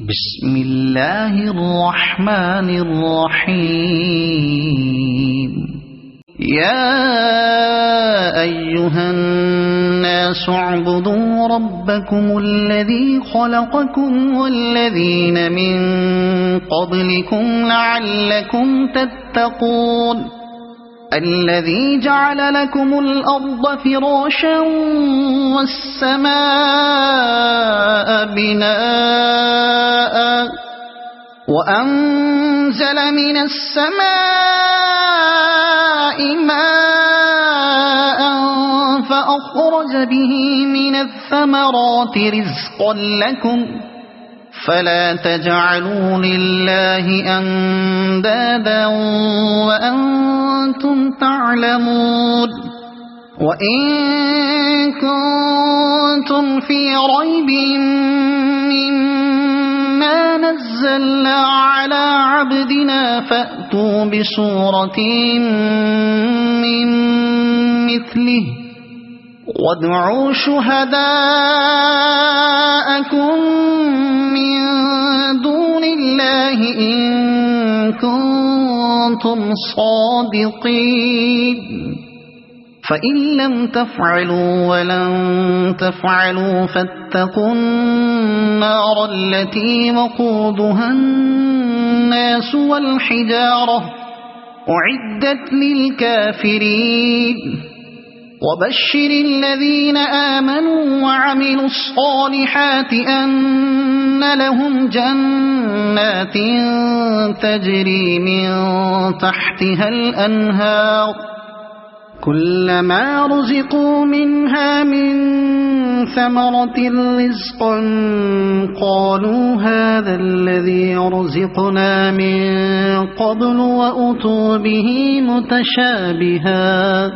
بسم اللہ الرحمن الرحیم یا ایہا الناس اعبدوا ربکم الذی خلقکم والذین من قبلکم لعلکم تتقون الذي جعل لكم الأرض فراشا والسماء بناء وأنزل من السماء ماء فأخرج به من الثمرات رزقا لكم فلا تجعلوا لله أندادا وأنتم تعلمون وإن كنتم في ريب مما نزلنا على عبدنا فأتوا بسورة من مثله وادعوا شهداءكم من دون الله إن كنتم صادقين فإن لم تفعلوا ولن تفعلوا فاتقوا النار التي وقودها الناس والحجارة أعدت للكافرين وبشر الذين آمنوا وعملوا الصالحات أن لهم جنات تجري من تحتها الأنهار كلما رزقوا منها من ثمرة رزقا قالوا هذا الذي رزقنا من قبل وأتوا به متشابها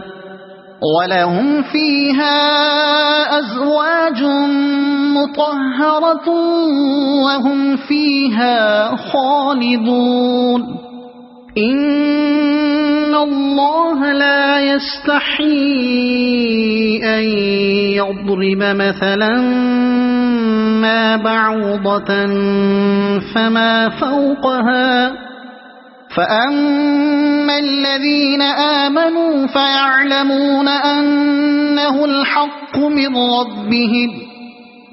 وَلَهُمْ فِيهَا أَزْوَاجٌ مُطَهَّرَةٌ وَهُمْ فِيهَا خَالِدُونَ إِنَّ اللَّهَ لَا يَسْتَحْيِي أَن يَضْرِبَ مَثَلًا مَا بَعُوضَةً فَمَا فَوْقَهَا فأما الذين آمنوا فيعلمون أنه الحق من ربهم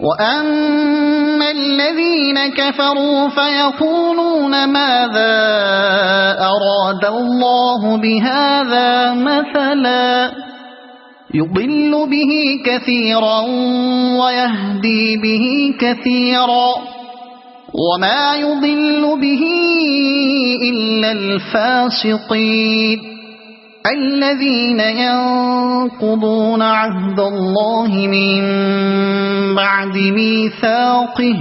وأما الذين كفروا فيقولون ماذا أراد الله بهذا مثلا يضل به كثيرا ويهدي به كثيرا وما يضل به إلا الفاسقين الذين ينقضون عهد الله من بعد ميثاقه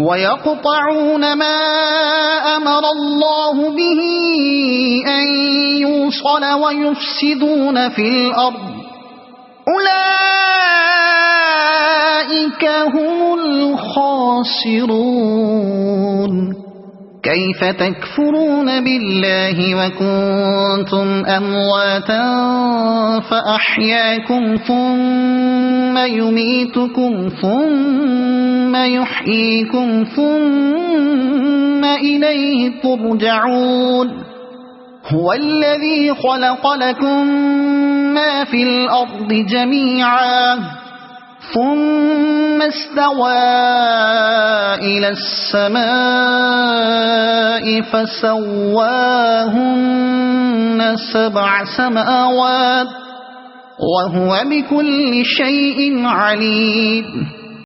ويقطعون ما أمر الله به أن يوصل ويفسدون في الأرض أولئك هم الخاسرون كيف تكفرون بالله وكنتم أمواتا فأحياكم ثم يميتكم ثم يحييكم ثم إليه ترجعون هو الذي خلق لكم ما في الأرض جميعا ثم استوى إلى السماء فسواهن 7 سماوات وهو بكل شيء عليم